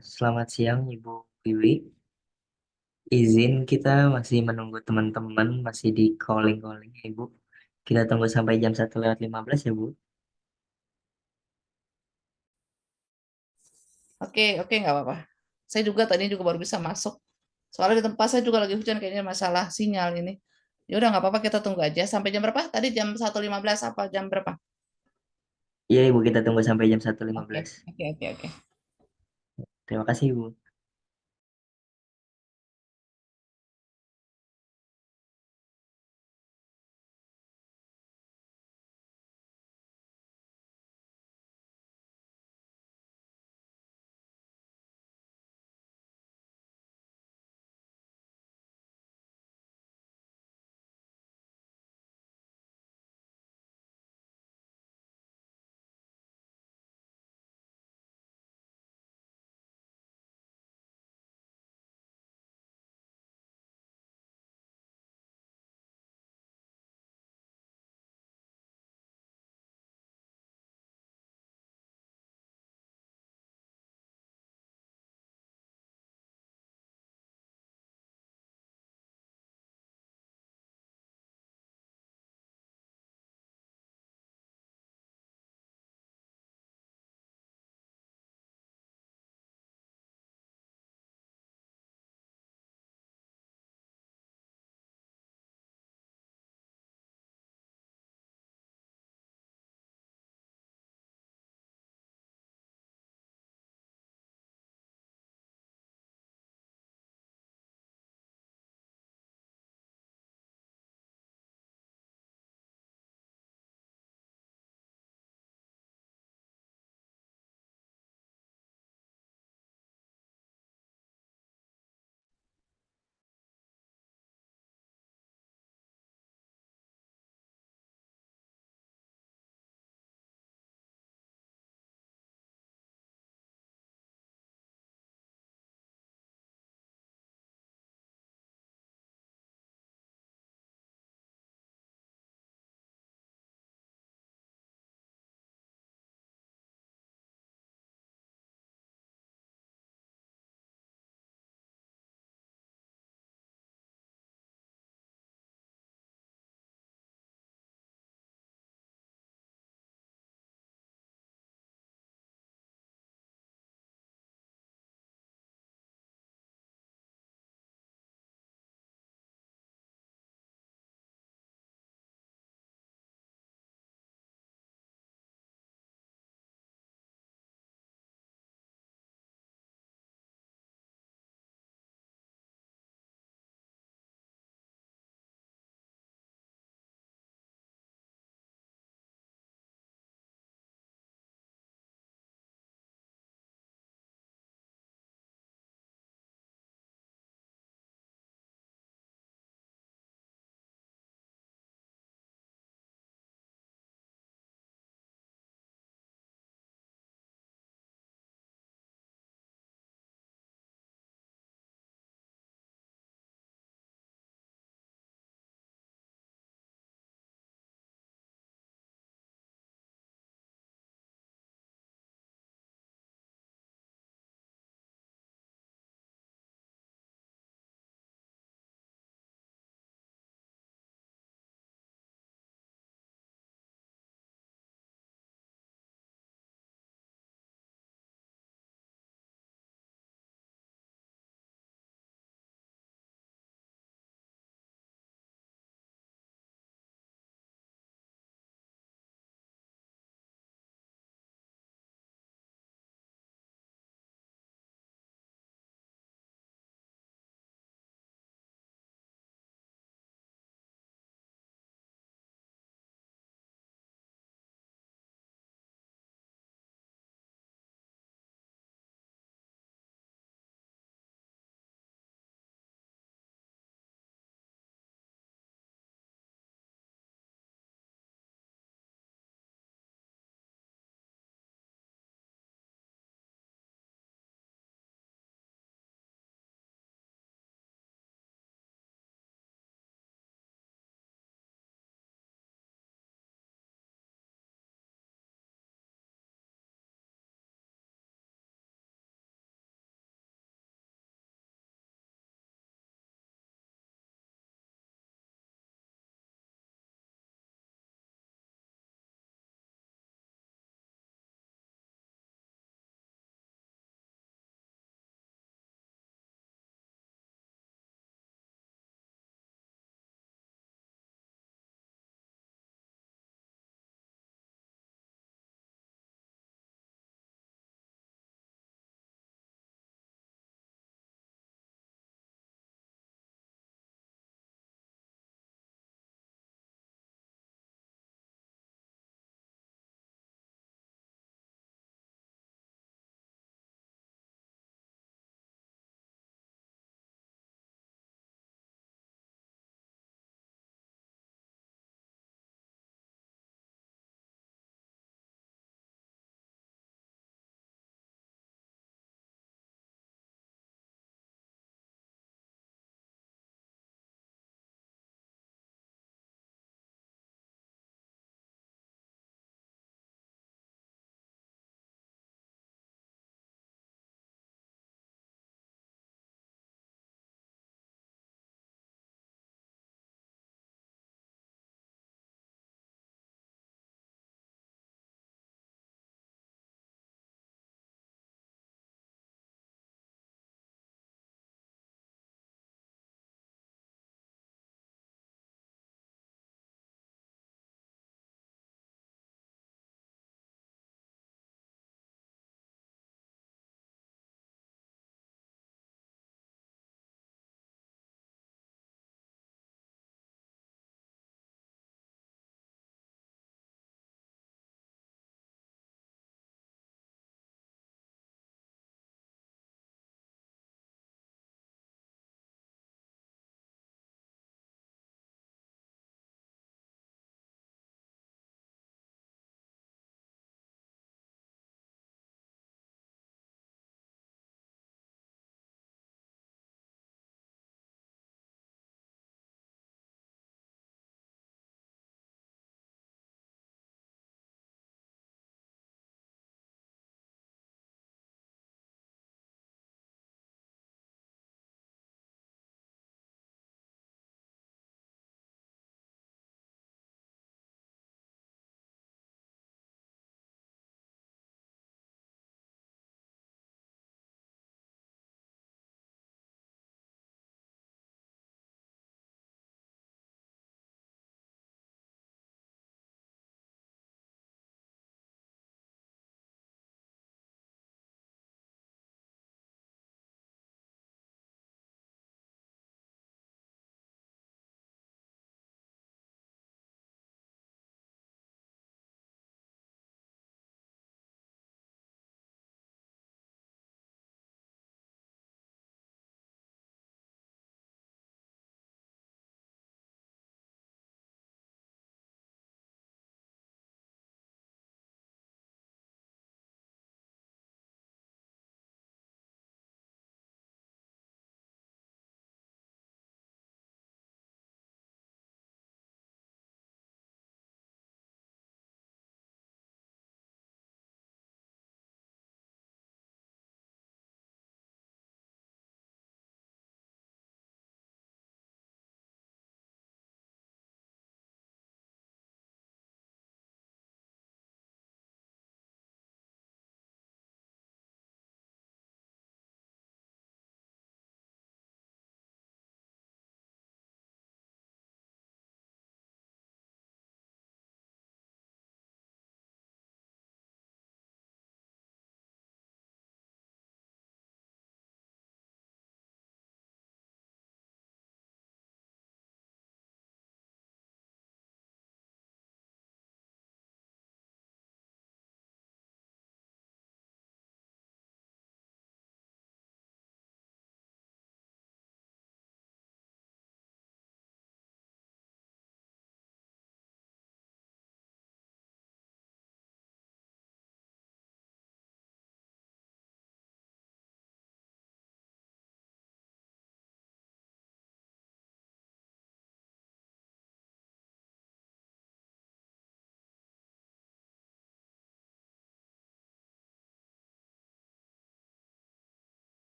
Selamat siang Ibu Wiwi. Izin kita masih menunggu teman-teman, masih di calling-calling ya Ibu. Kita tunggu sampai jam 1:15 ya Bu. Oke, oke, nggak apa-apa. Saya juga tadi juga baru bisa masuk. Soalnya di tempat saya juga lagi hujan, kayaknya masalah sinyal ini. Ya udah nggak apa-apa, kita tunggu aja. Sampai jam berapa? Tadi jam 1:15 apa jam berapa? Iya Ibu, kita tunggu sampai jam satu lima Oke, belas. oke, oke, oke. Terima kasih Ibu.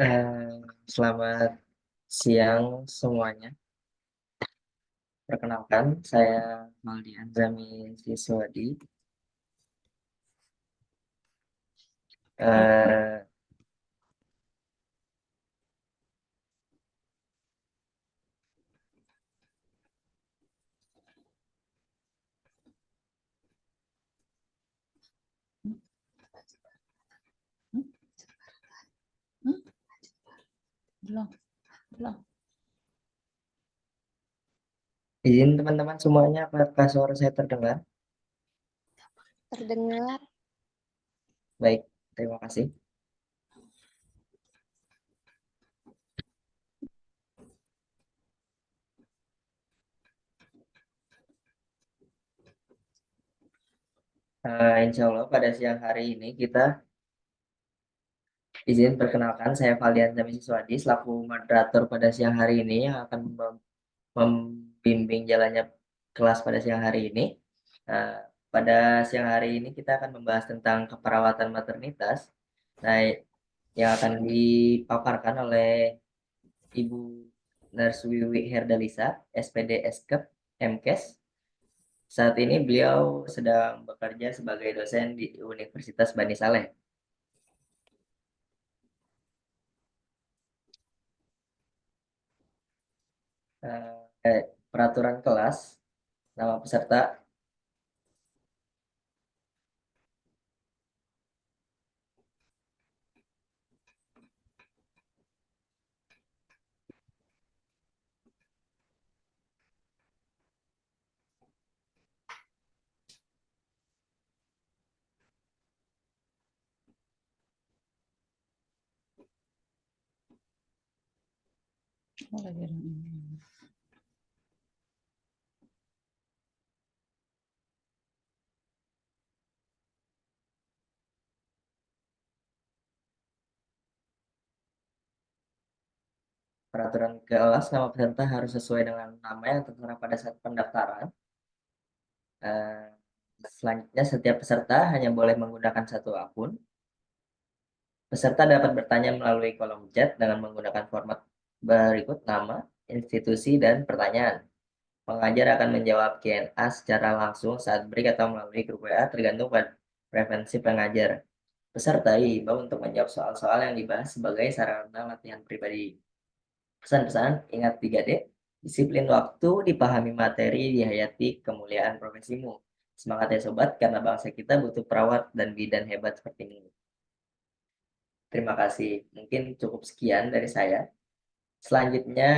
Eh, Selamat siang semuanya. Perkenalkan, saya Maldi Anzami Siswadi. Eh, Hmm? Hmm? Belum, belum. izin teman-teman semuanya, apakah suara saya terdengar? Terdengar. Baik, terima kasih. Insya Allah pada siang hari ini kita izin perkenalkan, saya Valdian Anzami Siswadi selaku moderator pada siang hari ini yang akan membimbing jalannya kelas pada siang hari ini. Nah, pada siang hari ini kita akan membahas tentang keperawatan maternitas. Nah, yang akan dipaparkan oleh Ibu Nurse Wiwi Herdalisa, SPD Eskep, MKes. Saat ini beliau sedang bekerja sebagai dosen di Universitas Bani Saleh. Peraturan kelas, nama peserta. Oh, lagi ada ini. Peraturan kelas, nama peserta harus sesuai dengan nama yang tertera pada saat pendaftaran. Eh, Selanjutnya, setiap peserta hanya boleh menggunakan satu akun. Peserta dapat bertanya melalui kolom chat dengan menggunakan format berikut nama, institusi, dan pertanyaan. Pengajar akan menjawab Q&A secara langsung saat break atau melalui grup WA tergantung pada preferensi pengajar. Peserta diimbau untuk menjawab soal-soal yang dibahas sebagai sarana latihan pribadi. Pesan-pesan, ingat 3D, disiplin waktu, dipahami materi, dihayati kemuliaan profesimu. Semangat ya sobat, karena bangsa kita butuh perawat dan bidan hebat seperti ini. Terima kasih. Mungkin cukup sekian dari saya. Selanjutnya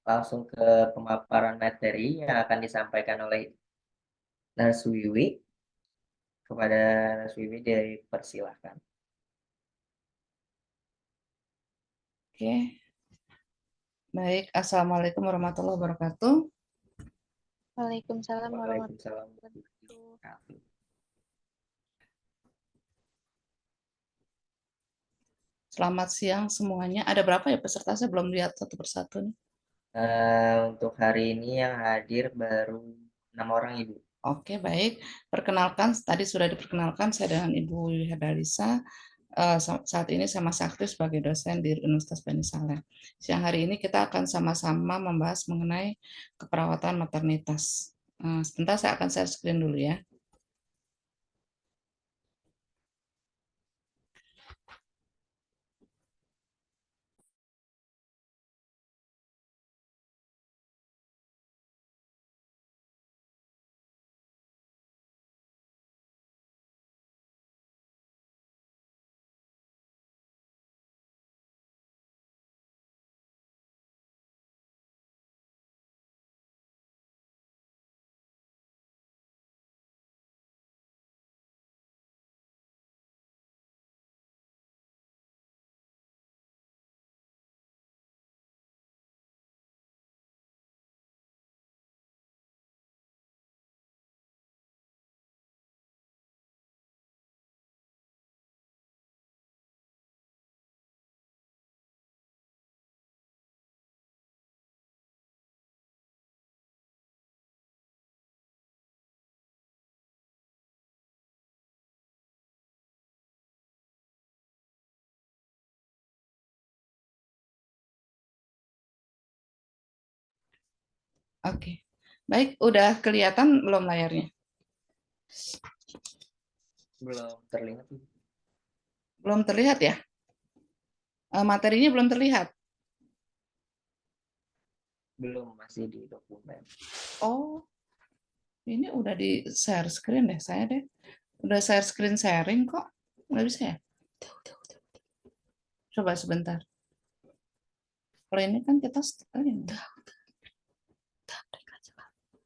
langsung ke pemaparan materi yang akan disampaikan oleh Narsuwiwi. Kepada Narsuwiwi dipersilahkan. Oke, baik. Assalamualaikum warahmatullahi wabarakatuh. Waalaikumsalam warahmatullahi Waalaikumsalam warahmatullahi wabarakatuh. wabarakatuh. Selamat siang semuanya. Ada berapa ya peserta? Saya belum lihat satu persatu nih. Untuk hari ini yang hadir baru 6 orang, Ibu. Oke, baik. Perkenalkan, tadi sudah diperkenalkan saya dengan Ibu Herdalisa. Saat ini saya masih aktif sebagai dosen di Universitas Bani Saleh. Siang hari ini kita akan sama-sama membahas mengenai keperawatan maternitas. Sebentar saya akan share screen dulu ya. Oke. Baik, udah kelihatan belum layarnya? Belum terlihat, Ibu. Belum terlihat ya? Materinya belum terlihat. Belum, masih di dokumen. Oh, ini udah di share screen deh saya deh. Udah share screen sharing kok. Nggak bisa ya? Coba sebentar. Kalau ini kan kita ini.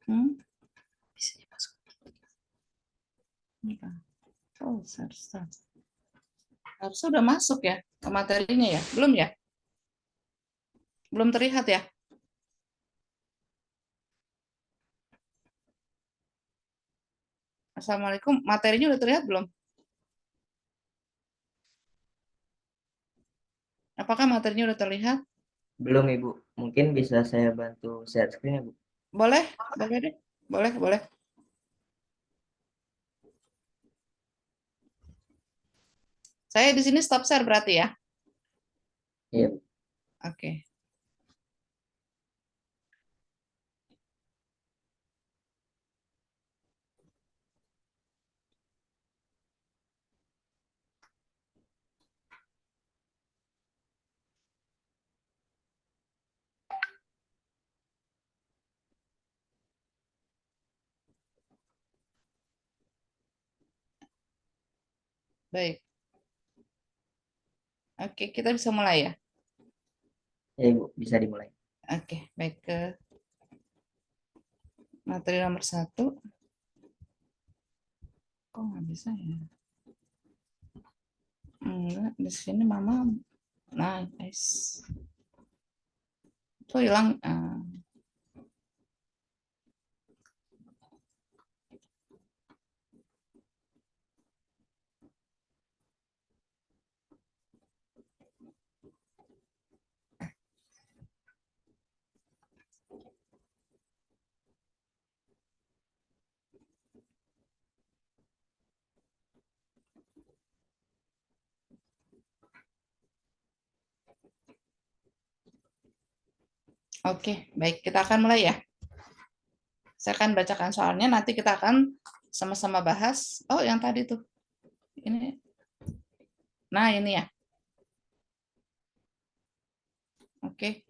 Hmm, bisa masuk. Oh, share start. Harusnya udah masuk ya ke materinya ya? Belum ya? Belum terlihat ya? Assalamualaikum. Materinya udah terlihat belum? Apakah materinya udah terlihat? Belum, Ibu. Mungkin bisa saya bantu share screen ya, Bu? Boleh? Boleh deh. Boleh, boleh. Saya di sini stop share berarti ya? Iya, Bu. Oke. Baik. Oke, kita bisa mulai ya? Ya, Ibu. Bisa dimulai. Oke, baik ke materi nomor 1. Kok nggak bisa ya? Enggak, di sini mama. Nah, guys. Itu hilang. Oke, baik. Kita akan mulai ya. Saya akan bacakan soalnya, nanti kita akan sama-sama bahas. Oh, yang tadi tuh. Ini. Nah, ini ya. Oke.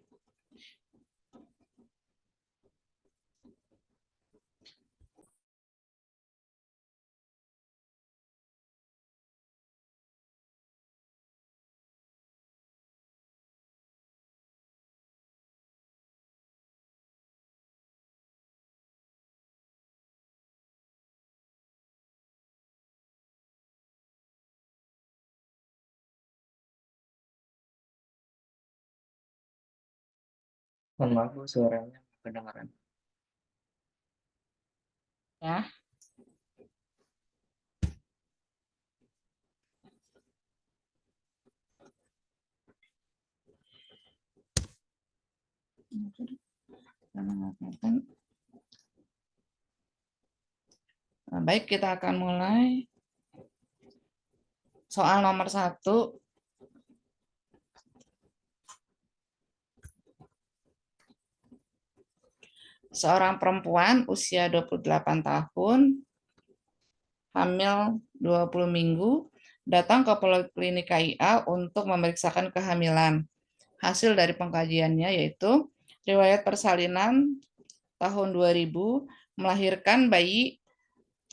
Mohon maaf, Bu. Suaranya kedengaran. Ya. Nah, baik, kita akan mulai. Soal nomor 1. Seorang perempuan usia 28 tahun, hamil 20 minggu, datang ke Poliklinik KIA untuk memeriksakan kehamilan. Hasil dari pengkajiannya yaitu riwayat persalinan tahun 2000, melahirkan bayi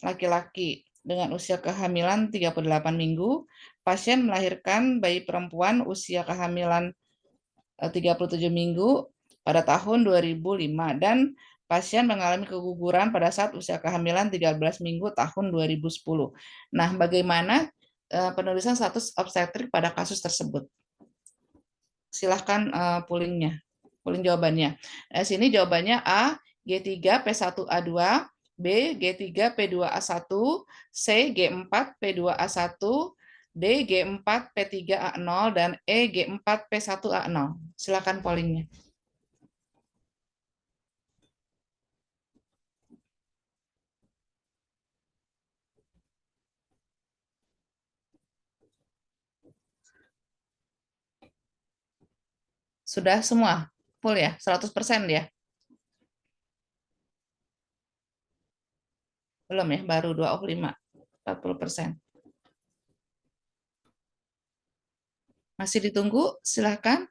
laki-laki dengan usia kehamilan 38 minggu, pasien melahirkan bayi perempuan usia kehamilan 37 minggu pada tahun 2005 dan pasien mengalami keguguran pada saat usia kehamilan 13 minggu tahun 2010. Nah, bagaimana penulisan status obstetrik pada kasus tersebut? Silahkan pooling jawabannya. Sini jawabannya A, G3P1A2, B, G3P2A1, C, G4P2A1, D, G4P3A0, dan E, G4P1A0. Silakan pollingnya. Sudah semua? Full ya? 100% ya? Belum ya, baru 2/5, 40%. Masih ditunggu, silahkan.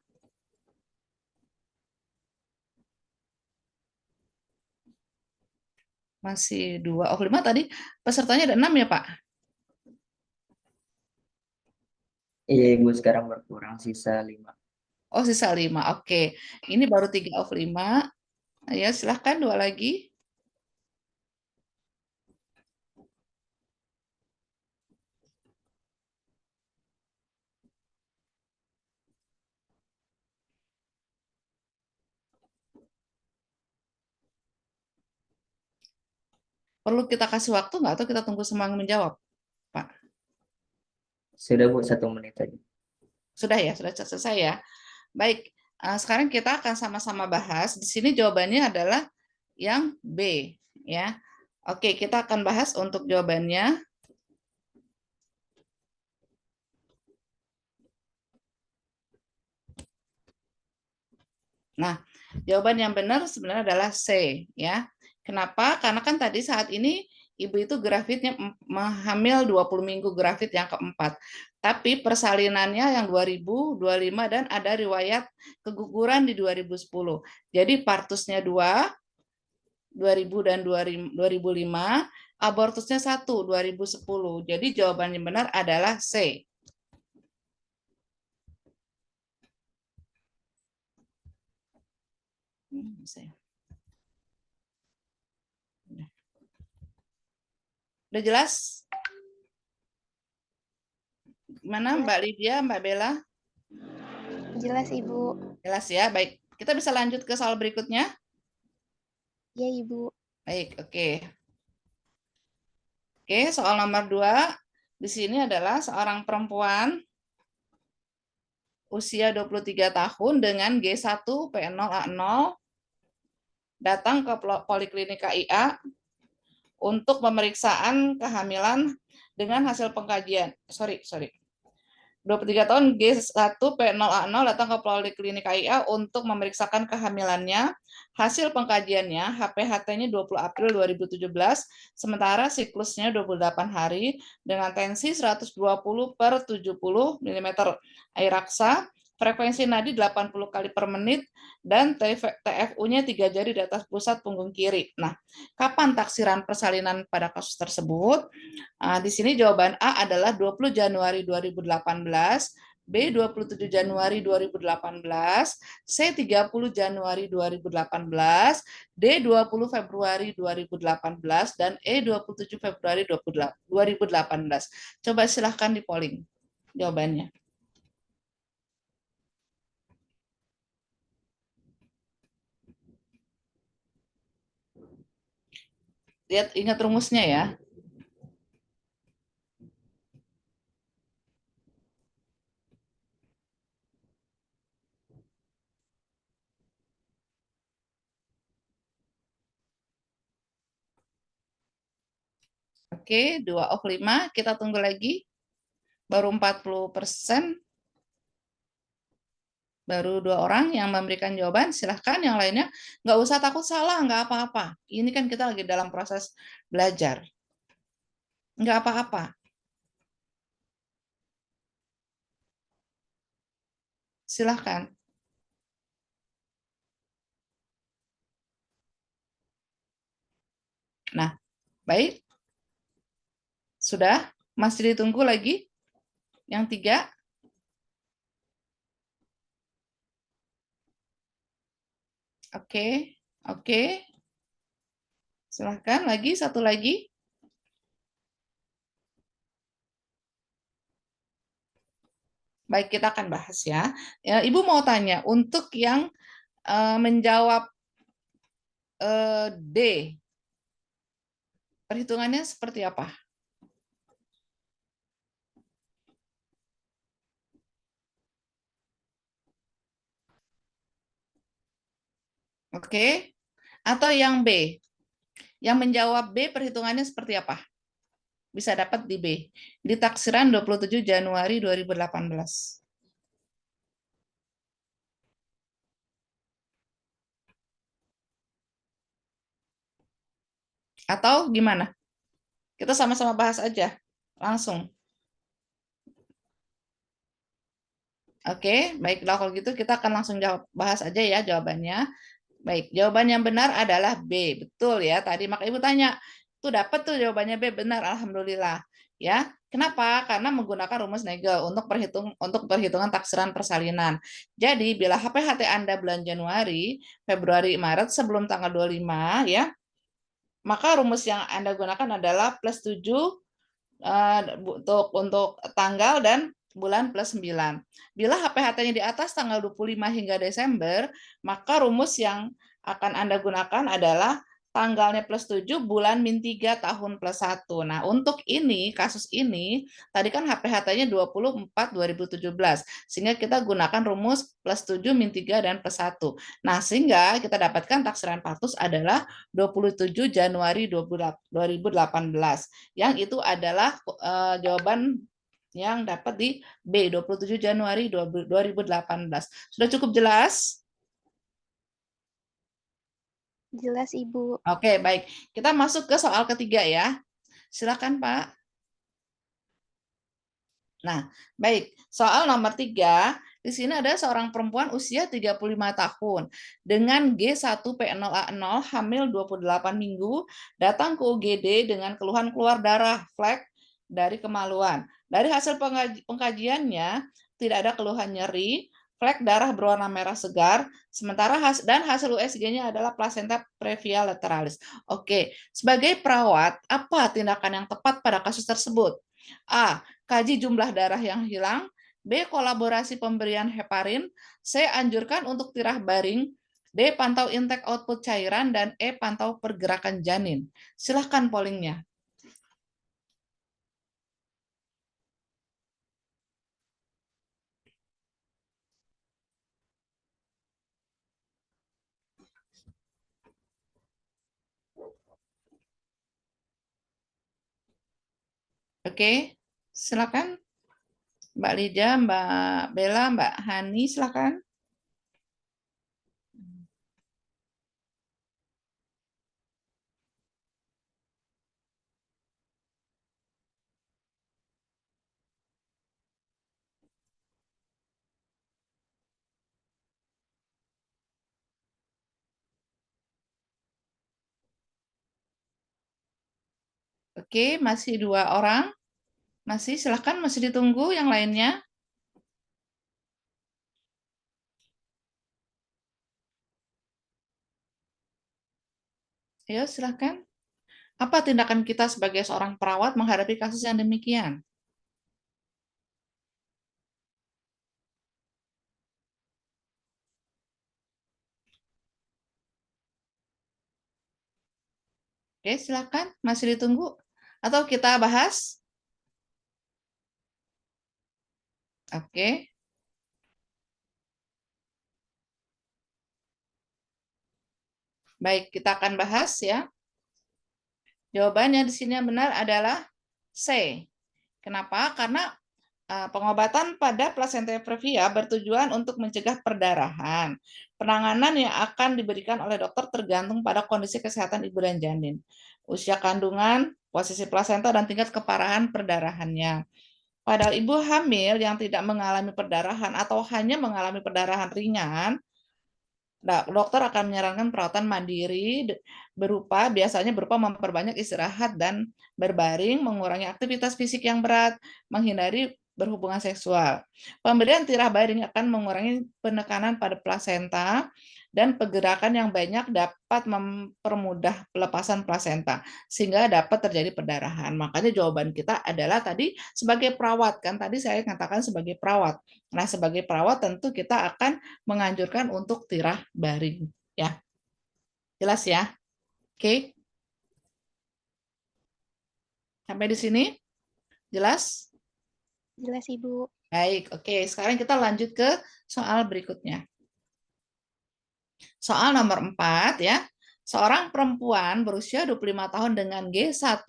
Masih 2/5 tadi, pesertanya ada 6 ya Pak? Iya Ibu, sekarang berkurang sisa 5. Oh, sisa 5, oke. Ini baru 3/5, ya silahkan 2 lagi. Perlu kita kasih waktu nggak atau kita tunggu semua yang menjawab, Pak? Sudah Bu, 1 menit aja. Sudah ya, sudah selesai ya. Baik, sekarang kita akan sama-sama bahas. Di sini jawabannya adalah yang B, ya. Oke, kita akan bahas untuk jawabannya. Nah, jawaban yang benar sebenarnya adalah C, ya. Kenapa? Karena kan tadi saat ini ibu itu grafitnya hamil 20 minggu, grafit yang keempat. Tapi persalinannya yang 2025 dan ada riwayat keguguran di 2010. Jadi partusnya 2, 2000 dan 2005, abortusnya 1, 2010. Jadi jawaban yang benar adalah C. Udah jelas? Gimana Ya, Mbak Lydia, Mbak Bella? jelas Ibu. Jelas ya, baik. Kita bisa lanjut ke soal berikutnya. Ya Ibu. Baik, oke. Oke, soal nomor 2. Di sini adalah seorang perempuan usia 23 tahun dengan G1 P0A0 datang ke Poliklinik KIA untuk pemeriksaan kehamilan dengan hasil pengkajian. Sorry. 23 tahun G1 P0A0 datang ke Poliklinik KIA untuk memeriksakan kehamilannya. Hasil pengkajiannya HPHT-nya 20 April 2017, sementara siklusnya 28 hari dengan tensi 120/70 mm air raksa, frekuensi nadi 80 kali per menit, dan TFU-nya 3 jari di atas pusat punggung kiri. Nah, kapan taksiran persalinan pada kasus tersebut? Di sini jawaban A adalah 20 Januari 2018, B 27 Januari 2018, C 30 Januari 2018, D 20 Februari 2018, dan E 27 Februari 2018. Coba silahkan di polling jawabannya. Lihat, ingat rumusnya ya. Oke, 2/5, kita tunggu lagi. Baru 40%. Baru 2 orang yang memberikan jawaban, silahkan yang lainnya nggak usah takut salah, nggak apa-apa. Ini kan kita lagi dalam proses belajar. Nggak apa-apa. Silahkan. Nah, baik. Sudah? Masih ditunggu lagi? Yang 3? Oke. Oke. Silahkan lagi, satu lagi. Baik, kita akan bahas ya. Ibu mau tanya, untuk yang menjawab D, perhitungannya seperti apa? Oke. Atau yang B? Yang menjawab B, perhitungannya seperti apa? Bisa dapat di B. Di taksiran 27 Januari 2018. Atau gimana? Kita sama-sama bahas aja, langsung. Oke, baiklah kalau gitu kita akan langsung bahas aja ya jawabannya. Baik, jawaban yang benar adalah B. Betul ya. Tadi maka Ibu tanya, tuh dapat tuh jawabannya B, benar, alhamdulillah. Ya. Kenapa? Karena menggunakan rumus Nagel untuk perhitungan taksiran persalinan. Jadi, bila HPHT Anda bulan Januari, Februari, Maret sebelum tanggal 25 ya, maka rumus yang Anda gunakan adalah plus 7 untuk tanggal dan bulan plus 9. Bila HPHT-nya di atas tanggal 25 hingga Desember, maka rumus yang akan Anda gunakan adalah tanggalnya plus 7, bulan min 3, tahun plus 1. Nah, untuk ini, kasus ini, tadi kan HPHT-nya 24/2017, sehingga kita gunakan rumus plus 7, min 3, dan plus 1. Nah, sehingga kita dapatkan taksiran partus adalah 27 Januari 2018, yang itu adalah jawaban yang dapat di B, 27 Januari 2018. Sudah cukup jelas? Jelas, Ibu. Oke, baik. Kita masuk ke soal ketiga ya. Silakan, Pak. Nah, baik. Soal nomor 3, di sini ada seorang perempuan usia 35 tahun dengan G1P0A0 hamil 28 minggu datang ke UGD dengan keluhan keluar darah, flek dari kemaluan. Dari hasil pengkajiannya tidak ada keluhan nyeri, flek darah berwarna merah segar, sementara hasil USG-nya adalah plasenta previa lateralis. Oke, sebagai perawat, apa tindakan yang tepat pada kasus tersebut? A. Kaji jumlah darah yang hilang. B. Kolaborasi pemberian heparin. C. Anjurkan untuk tirah baring. D. Pantau intake output cairan. Dan E. Pantau pergerakan janin. Silahkan pollingnya. Oke, silakan. Mbak Lida, Mbak Bella, Mbak Hani, silakan. Oke, masih 2 orang. Masih, silakan, masih ditunggu yang lainnya. Ayo, silakan. Apa tindakan kita sebagai seorang perawat menghadapi kasus yang demikian? Oke, silakan. Masih ditunggu? Atau kita bahas? Oke. Baik, kita akan bahas ya. Jawabannya di sini yang benar adalah C. Kenapa? Karena pengobatan pada plasenta previa bertujuan untuk mencegah perdarahan. Penanganan yang akan diberikan oleh dokter tergantung pada kondisi kesehatan ibu dan janin, usia kandungan, posisi plasenta, dan tingkat keparahan perdarahannya. Pada ibu hamil yang tidak mengalami perdarahan atau hanya mengalami perdarahan ringan, dokter akan menyarankan perawatan mandiri biasanya berupa memperbanyak istirahat dan berbaring, mengurangi aktivitas fisik yang berat, menghindari berhubungan seksual. Pemberian tirah baring akan mengurangi penekanan pada plasenta dan pergerakan yang banyak dapat mempermudah pelepasan plasenta sehingga dapat terjadi perdarahan. Makanya jawaban kita adalah tadi sebagai perawat, kan tadi saya katakan sebagai perawat. Nah, sebagai perawat tentu kita akan menganjurkan untuk tirah baring ya. Jelas ya? Oke. Sampai di sini? Jelas? Jelas, Ibu. Baik, oke. Sekarang kita lanjut ke soal berikutnya. Soal nomor 4 ya. Seorang perempuan berusia 25 tahun dengan G1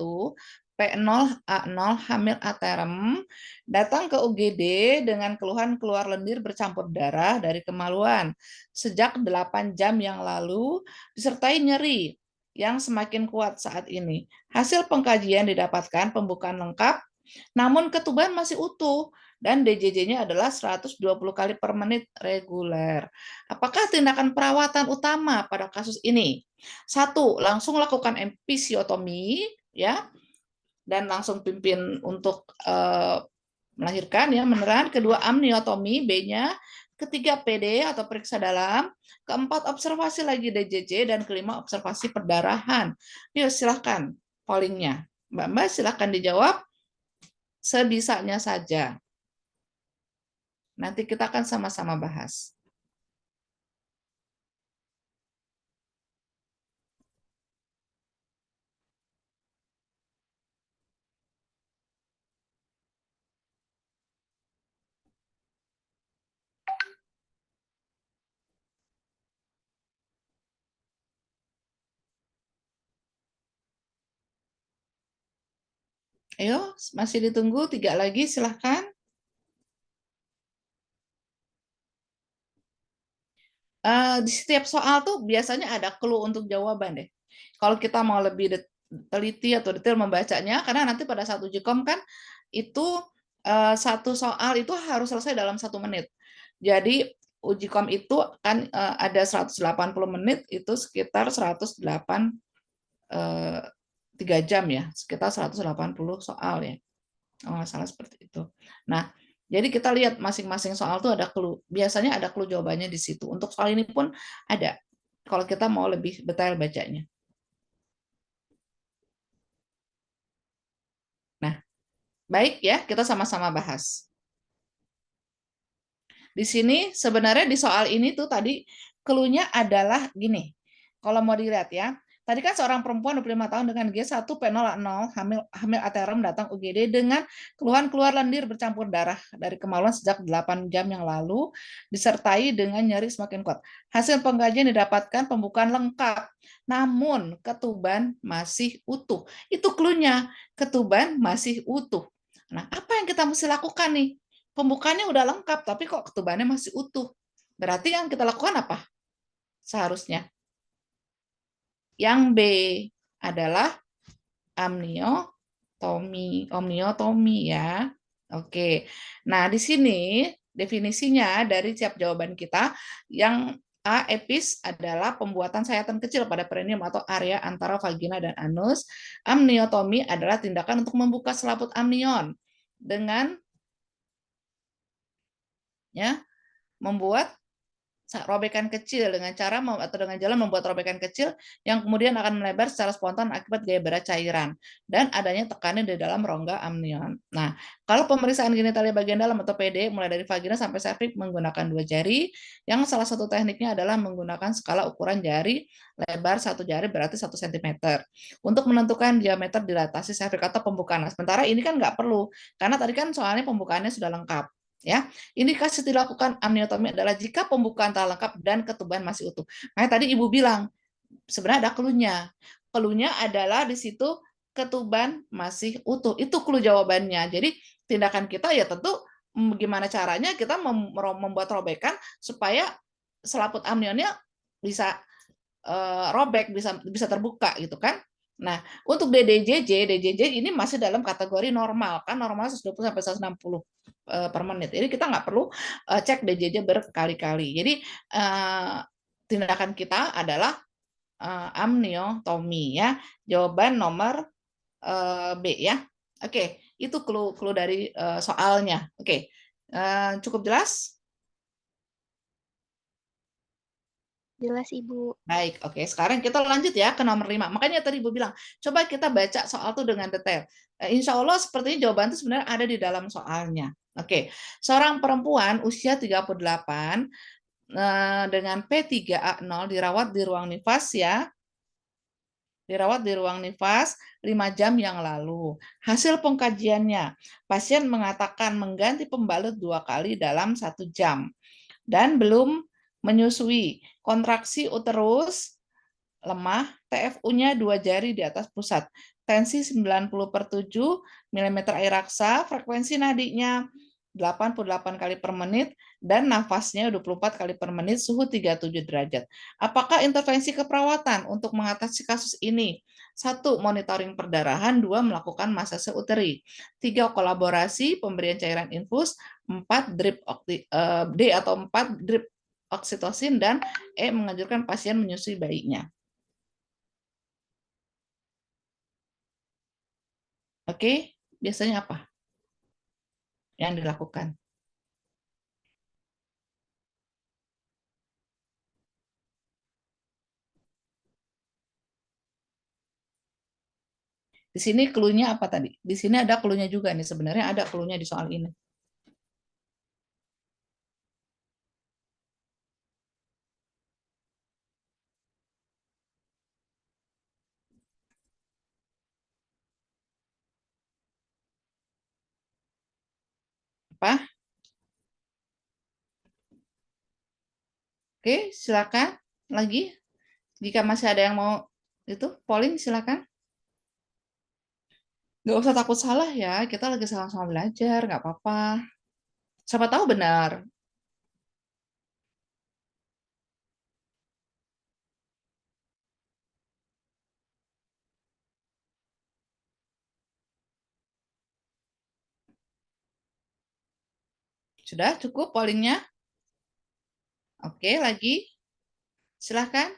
P0A0 hamil aterem datang ke UGD dengan keluhan keluar lendir bercampur darah dari kemaluan sejak 8 jam yang lalu disertai nyeri yang semakin kuat saat ini. Hasil pengkajian didapatkan pembukaan lengkap, namun ketuban masih utuh dan DJJ-nya adalah 120 kali per menit reguler. Apakah tindakan perawatan utama pada kasus ini? 1, langsung lakukan episiotomi ya, dan langsung pimpin untuk melahirkan ya beneran. Kedua, amniotomi B-nya. Ketiga, PD atau periksa dalam. Keempat, observasi lagi DJJ, dan kelima, observasi perdarahan. Yuk silahkan pollingnya. Mbak silahkan dijawab sebisanya saja. Nanti kita akan sama-sama bahas. Ayo, masih ditunggu 3 lagi, silahkan. Di setiap soal tuh biasanya ada clue untuk jawaban deh. Kalau kita mau lebih teliti atau detail membacanya, karena nanti pada saat uji kom kan itu satu soal itu harus selesai dalam 1 menit. Jadi uji kom itu kan ada 180 menit, itu sekitar 108 3 jam ya, sekitar 180 soal ya. Oh, nggak salah seperti itu. Nah, jadi kita lihat masing-masing soal tuh ada clue. Biasanya ada clue jawabannya di situ. Untuk soal ini pun ada. Kalau kita mau lebih detail bacanya. Nah, baik ya, kita sama-sama bahas. Di sini sebenarnya di soal ini tuh tadi clue-nya adalah gini. Kalau mau dilihat ya, tadi kan seorang perempuan 25 tahun dengan G1 P0 hamil aterem datang UGD dengan keluhan keluar lendir bercampur darah dari kemaluan sejak 8 jam yang lalu disertai dengan nyeri semakin kuat. Hasil pengkajian didapatkan pembukaan lengkap, namun ketuban masih utuh. Itu clue-nya, ketuban masih utuh. Nah, apa yang kita mesti lakukan nih? Pembukaannya udah lengkap, tapi kok ketubannya masih utuh. Berarti yang kita lakukan apa? Seharusnya. Yang B adalah amniotomi ya. Oke. Nah, di sini definisinya dari tiap jawaban kita, yang A, epis adalah pembuatan sayatan kecil pada perineum atau area antara vagina dan anus. Amniotomi adalah tindakan untuk membuka selaput amnion dengan ya membuat robekan kecil dengan cara atau dengan jalan membuat robekan kecil yang kemudian akan melebar secara spontan akibat gaya berat cairan dan adanya tekanan di dalam rongga amnion. Nah, kalau pemeriksaan genitalia bagian dalam atau PD mulai dari vagina sampai serviks menggunakan 2 jari, yang salah satu tekniknya adalah menggunakan skala ukuran jari lebar 1 jari berarti 1 cm untuk menentukan diameter dilatasi serviks atau pembukaan. Nah, sementara ini kan nggak perlu karena tadi kan soalnya pembukaannya sudah lengkap. Ya, indikasi dilakukan amniotomi adalah jika pembukaan telah lengkap dan ketuban masih utuh. Nah, tadi Ibu bilang sebenarnya ada clue-nya. Clue-nya adalah di situ ketuban masih utuh. Itu clue jawabannya. Jadi tindakan kita ya tentu gimana caranya kita membuat robekan supaya selaput amnionnya bisa robek, bisa terbuka gitu kan. Nah, untuk DJJ ini masih dalam kategori normal, kan normal 120 sampai 160 per menit. Jadi kita nggak perlu cek DJJ berkali-kali. Jadi tindakan kita adalah amniotomi ya. Jawaban nomor B ya. Oke, itu clue dari soalnya. Oke, cukup jelas? Jelas, Ibu. Baik, oke. Sekarang kita lanjut ya ke nomor 5. Makanya tadi Ibu bilang, coba kita baca soal itu dengan detail. Insya Allah sepertinya jawaban itu sebenarnya ada di dalam soalnya. Oke, seorang perempuan usia 38 dengan P3A0 dirawat di ruang nifas ya. Dirawat di ruang nifas 5 jam yang lalu. Hasil pengkajiannya, pasien mengatakan mengganti pembalut 2 kali dalam 1 jam dan belum menyusui. Kontraksi uterus lemah, TFU-nya 2 jari di atas pusat. Tensi 90/7 mm air raksa, frekuensi nadinya 88 kali per menit, dan nafasnya 24 kali per menit, suhu 37 derajat. Apakah intervensi keperawatan untuk mengatasi kasus ini? 1. Monitoring perdarahan. 2. Melakukan masase uteri. 3. Kolaborasi pemberian cairan infus. 4. D atau 4 drip oksitosin, dan E. Menganjurkan pasien menyusui bayinya. Oke, biasanya apa yang dilakukan? Di sini clue-nya apa tadi? Di sini ada clue-nya juga nih, sebenarnya ada clue-nya di soal ini. Apa? Oke, silakan lagi. Jika masih ada yang mau itu polling, silakan. Nggak usah takut salah ya, kita lagi sama-sama belajar, nggak apa-apa. Siapa tahu benar. Sudah cukup pollingnya? Oke, lagi. Silakan.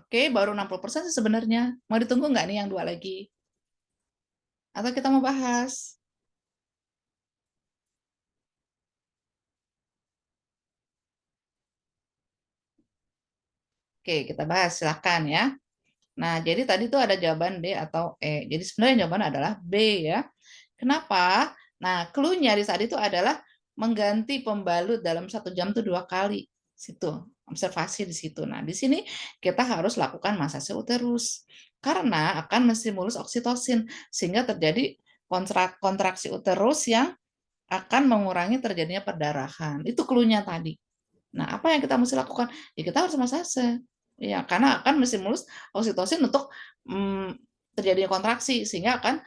Oke, baru 60% sih sebenarnya. Mau ditunggu nggak nih yang 2 lagi? Atau kita mau bahas? Oke, kita bahas. Silakan ya. Nah, jadi tadi tuh ada jawaban D atau E. Jadi sebenarnya jawaban adalah B ya. Kenapa? Nah, clue-nya di saat itu adalah mengganti pembalut dalam 1 jam tuh 2 kali. Situ, observasi di situ. Nah, di sini kita harus lakukan masase uterus. Karena akan menstimulus oksitosin, sehingga terjadi kontraksi uterus yang akan mengurangi terjadinya perdarahan. Itu clue-nya tadi. Nah, apa yang kita mesti lakukan? Ya kita harus masase. Ya, karena akan menstimulus oksitosin untuk terjadinya kontraksi sehingga akan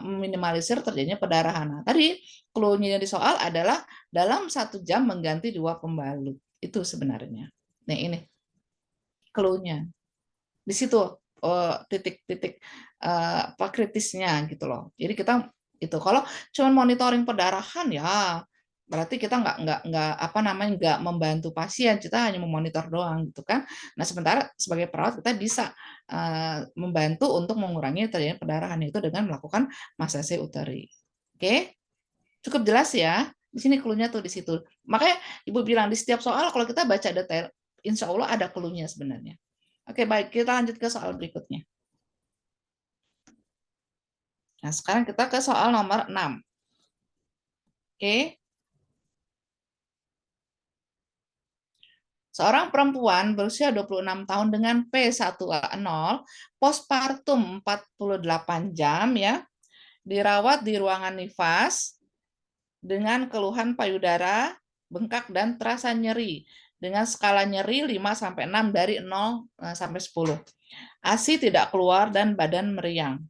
meminimalisir terjadinya perdarahan. Nah, tadi clue-nya di soal adalah dalam 1 jam mengganti 2 pembalut. Itu sebenarnya. Nah, ini clue-nya. Di situ titik-titik apa kritisnya gitu loh. Jadi kita itu kalau cuma monitoring perdarahan ya berarti kita nggak apa namanya nggak membantu pasien, kita hanya memonitor doang gitu kan. Nah sementara sebagai perawat kita bisa membantu untuk mengurangi terjadinya perdarahan itu dengan melakukan masase uteri. Oke, cukup jelas ya. Di sini clue-nya tuh di situ. Makanya ibu bilang di setiap soal kalau kita baca detail, insya Allah ada clue-nya sebenarnya. Oke, baik. Kita lanjut ke soal berikutnya. Nah, sekarang kita ke soal nomor 6. Oke. Seorang perempuan berusia 26 tahun dengan P1A0, postpartum 48 jam ya, dirawat di ruangan nifas dengan keluhan payudara, bengkak dan terasa nyeri dengan skala nyeri 5 sampai 6 dari 0 sampai 10. ASI tidak keluar dan badan meriang.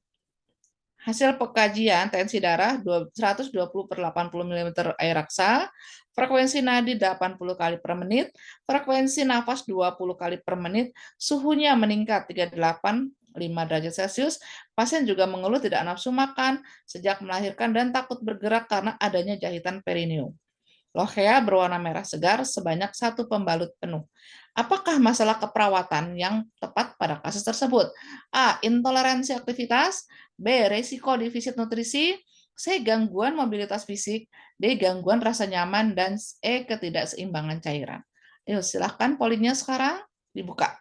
Hasil pengkajian tensi darah 120 per 80 mm air raksa, frekuensi nadi 80 kali per menit, frekuensi nafas 20 kali per menit, suhunya meningkat 38,5 derajat Celcius. Pasien juga mengeluh tidak nafsu makan sejak melahirkan dan takut bergerak karena adanya jahitan perineum. Lohea berwarna merah segar sebanyak 1 pembalut penuh. Apakah masalah keperawatan yang tepat pada kasus tersebut? A. Intoleransi aktivitas. B. Resiko defisit nutrisi. C. Gangguan mobilitas fisik. D. Gangguan rasa nyaman. Dan E. Ketidakseimbangan cairan. Yuk, silahkan pollingnya sekarang dibuka.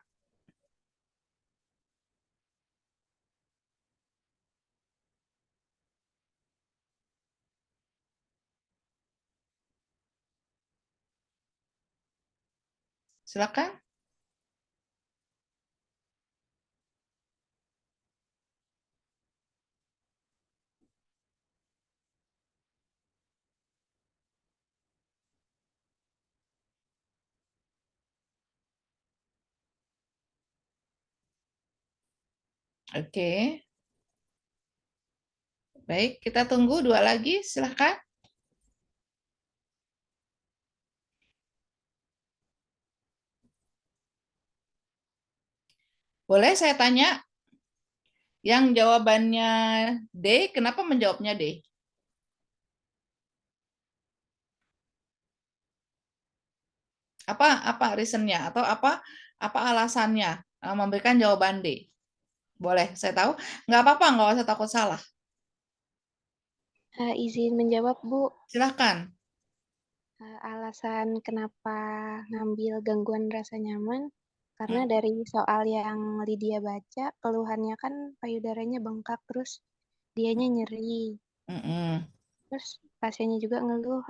Silakan. Oke. Baik, kita tunggu 2 lagi, silahkan. Boleh saya tanya, yang jawabannya D, kenapa menjawabnya D? Apa reasonnya atau apa alasannya memberikan jawaban D? Boleh saya tahu? Nggak apa-apa, nggak usah takut salah. Izin menjawab, Bu. Silahkan. Alasan kenapa ngambil gangguan rasa nyaman, karena Hmm. dari soal yang Lydia baca, keluhannya kan payudaranya bengkak, terus dianya nyeri. Mm-mm. Terus pasiennya juga ngeluh,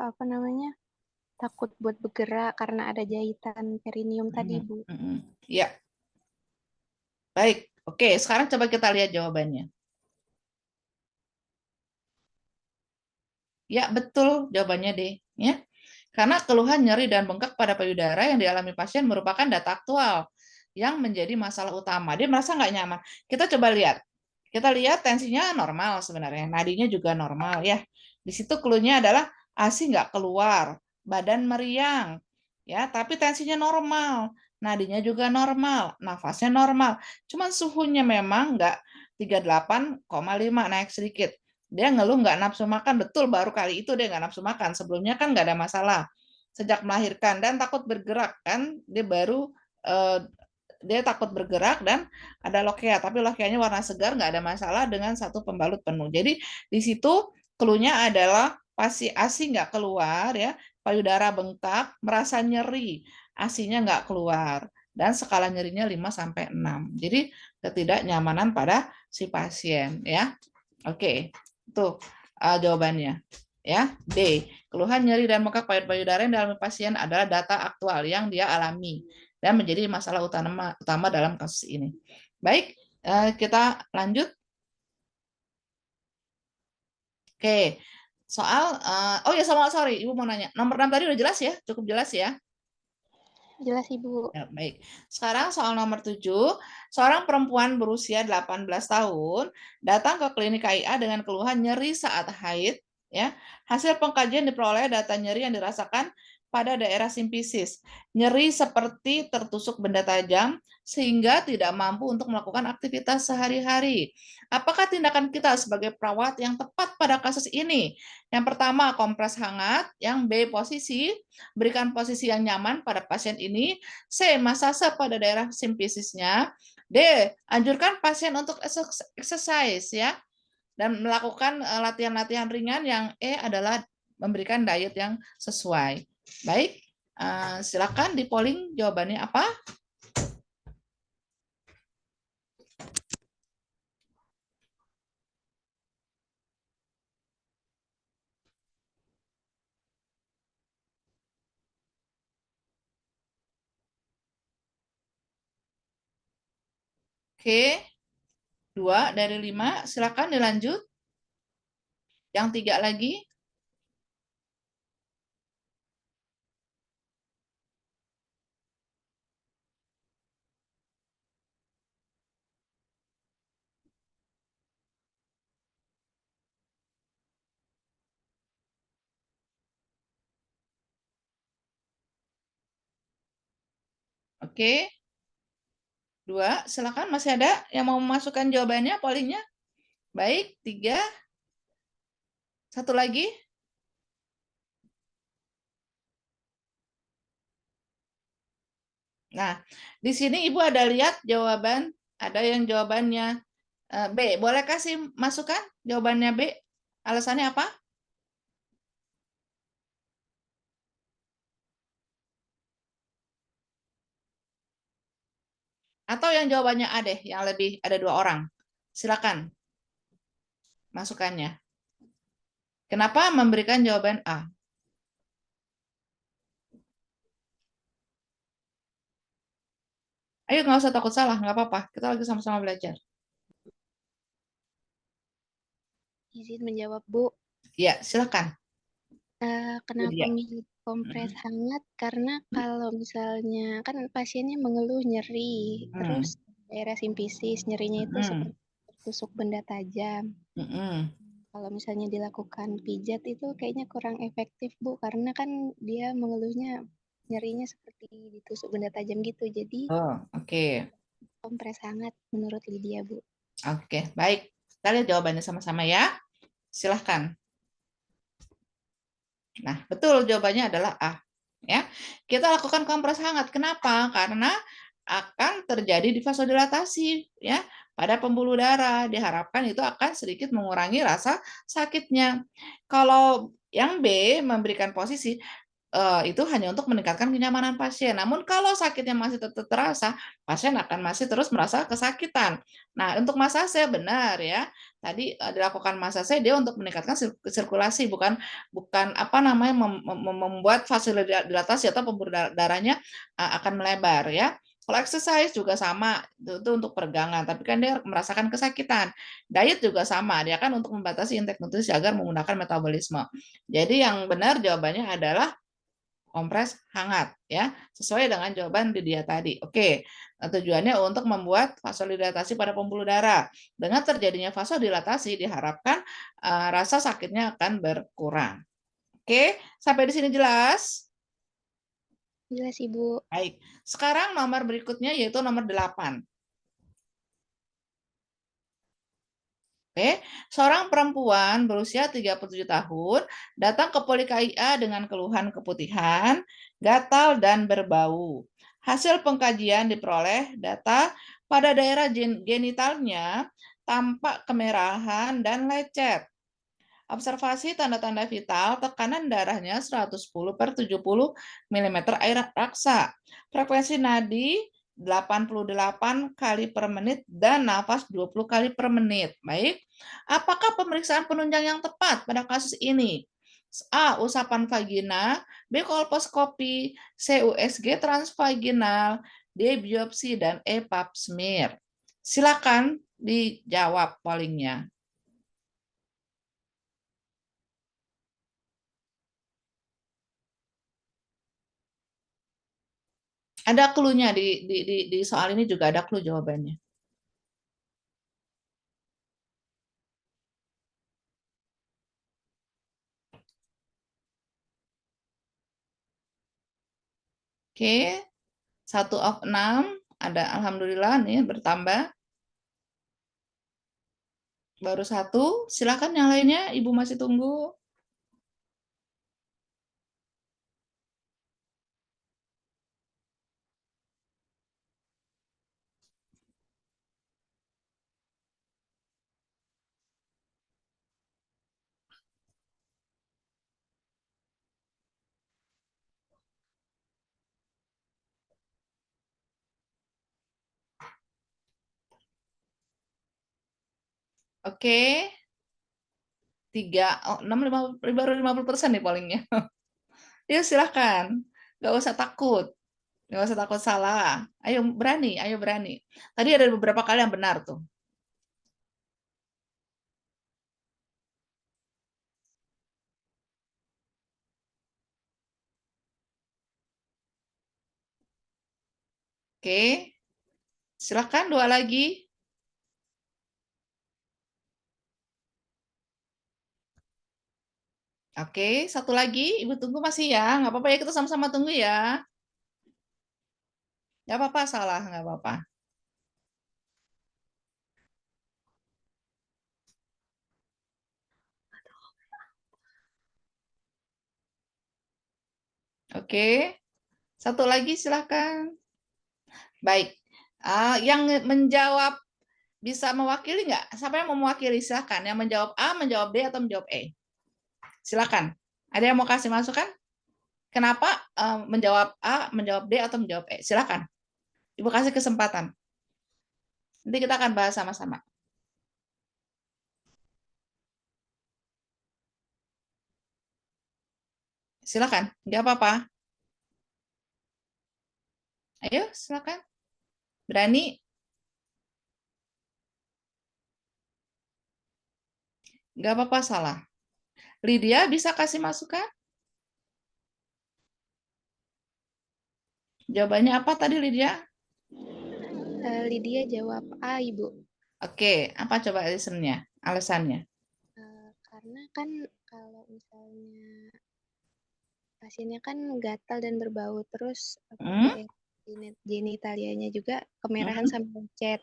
takut buat bergerak karena ada jahitan perineum tadi, Bu. Ya, baik. Oke, sekarang coba kita lihat jawabannya. Ya, betul jawabannya D. Ya. Karena keluhan nyeri dan bengkak pada payudara yang dialami pasien merupakan data aktual yang menjadi masalah utama. Dia merasa nggak nyaman. Kita coba lihat. Kita lihat tensinya normal sebenarnya. Nadinya juga normal ya. Di situ clue-nya adalah ASI nggak keluar, badan meriang. Ya, tapi tensinya normal. Nadinya juga normal, nafasnya normal. Cuman suhunya memang nggak 38,5, naik sedikit. Dia ngeluh nggak nafsu makan, betul baru kali itu dia nggak nafsu makan. Sebelumnya kan nggak ada masalah. Sejak melahirkan dan takut bergerak kan, dia takut bergerak dan ada lokea, tapi lokeanya warna segar, nggak ada masalah dengan satu pembalut penuh. Jadi di situ clue-nya adalah pasti ASI nggak keluar ya, payudara bengkak, merasa nyeri, ASI-nya nggak keluar dan skala nyerinya 5-6. Jadi ketidaknyamanan pada si pasien ya. Oke. Itu jawabannya. Ya, D. Keluhan nyeri dan bengkak payudara yang dialami pasien adalah data aktual yang dia alami dan menjadi masalah utama dalam kasus ini. Baik, kita lanjut. Oke. Soal oh ya, sorry, Ibu mau nanya. Nomor 6 tadi udah jelas ya? Cukup jelas ya? Jelas, Ibu. Ya, baik. Sekarang soal nomor 7, seorang perempuan berusia 18 tahun datang ke klinik KIA dengan keluhan nyeri saat haid. Ya, hasil pengkajian diperoleh data nyeri yang dirasakan pada daerah simpisis. Nyeri seperti tertusuk benda tajam sehingga tidak mampu untuk melakukan aktivitas sehari-hari. Apakah tindakan kita sebagai perawat yang tepat pada kasus ini? Yang pertama, kompres hangat. Yang B, posisi. Berikan posisi yang nyaman pada pasien ini. C. Masase pada daerah simpisisnya. D. Anjurkan pasien untuk exercise ya dan melakukan latihan-latihan ringan. Yang E adalah memberikan diet yang sesuai. Baik, silakan di polling jawabannya apa? Oke, 2 dari 5. Silakan dilanjut. Yang 3 lagi. Oke, 2. Silakan, masih ada yang mau memasukkan jawabannya, pollingnya? Baik, 3. Satu lagi. Nah, di sini Ibu ada lihat jawaban, ada yang jawabannya B. Boleh kasih masukan jawabannya B? Alasannya apa? Atau yang jawabannya A deh, yang lebih ada 2 orang. Silakan masukannya. Kenapa memberikan jawaban A? Ayo, nggak usah takut salah, nggak apa-apa. Kita lagi sama-sama belajar. Izin menjawab, Bu. Ya, silakan. Kenapa Lydia. milih kompres hangat? Karena kalau misalnya kan pasiennya mengeluh nyeri, terus daerah simpisis nyerinya itu seperti tusuk benda tajam. Kalau misalnya dilakukan pijat itu kayaknya kurang efektif, Bu, karena kan dia mengeluhnya nyerinya seperti ditusuk benda tajam gitu. Jadi Oh, oke. kompres hangat menurut Lydia, Bu. Oke, baik. Kita lihat jawabannya sama-sama ya. Silahkan. Nah, betul jawabannya adalah A. Ya, kita lakukan kompres hangat. Kenapa? Karena akan terjadi vasodilatasi ya pada pembuluh darah. Diharapkan itu akan sedikit mengurangi rasa sakitnya. Kalau yang B memberikan posisi itu hanya untuk meningkatkan kenyamanan pasien. Namun kalau sakitnya masih tetap terasa, pasien akan masih terus merasa kesakitan. Nah, untuk masase benar ya. Tadi dilakukan masase dia untuk meningkatkan sirkulasi, bukan apa namanya membuat vasodilatasi atau pembuluh darahnya akan melebar ya. Kalau exercise juga sama, itu untuk peregangan, tapi kan dia merasakan kesakitan. Diet juga sama, dia kan untuk membatasi intake nutrisi agar menggunakan metabolisme. Jadi yang benar jawabannya adalah kompres hangat ya, sesuai dengan jawaban Lydia tadi. Oke, tujuannya untuk membuat vasodilatasi pada pembuluh darah. Dengan terjadinya vasodilatasi diharapkan rasa sakitnya akan berkurang. Oke, sampai di sini jelas? Jelas, Ibu. Baik. Sekarang nomor berikutnya yaitu nomor 8. Oke, seorang perempuan berusia 37 tahun datang ke Poli KIA dengan keluhan keputihan, gatal, dan berbau. Hasil pengkajian diperoleh data pada daerah genitalnya tampak kemerahan dan lecet. Observasi tanda-tanda vital, tekanan darahnya 110/70 mm air raksa. Frekuensi nadi 88 kali per menit dan nafas 20 kali per menit. Baik, apakah pemeriksaan penunjang yang tepat pada kasus ini? A. Usapan vagina, B. kolposkopi, C. USG transvaginal, D. biopsi, dan E. pap smear. Silakan dijawab pollingnya. Ada clue-nya di soal ini juga ada clue jawabannya. Oke, 1 of 6 ada alhamdulillah nih bertambah. Baru 1, silakan yang lainnya Ibu masih tunggu. Oke, 3, 6, 5, baru 50% nih pollingnya. Ya silahkan, nggak usah takut. Nggak usah takut salah. Ayo berani, ayo berani. Tadi ada beberapa kali yang benar tuh. Oke, silahkan 2 lagi. Oke, 1 lagi. Ibu tunggu masih ya. Nggak apa-apa ya, kita sama-sama tunggu ya. Nggak apa-apa, salah. Nggak apa-apa. Oke, 1 lagi silahkan. Baik, yang menjawab bisa mewakili nggak? Siapa yang mau mewakili? Silahkan. Yang menjawab A, menjawab D, atau menjawab E? Silahkan. Ada yang mau kasih masukan? Kenapa menjawab A, menjawab D, atau menjawab E? Silahkan. Ibu kasih kesempatan. Nanti kita akan bahas sama-sama. Silakan, nggak apa-apa. Ayo, silakan. Berani? Nggak apa-apa salah. Lydia bisa kasih masukan? Jawabannya apa tadi Lydia? Lydia jawab A, Ibu. Oke, apa coba reasonnya, alasannya? Karena kan kalau misalnya pasiennya kan gatal dan berbau, terus Hmm? daerah genitalianya juga kemerahan Hmm? sampai lecet.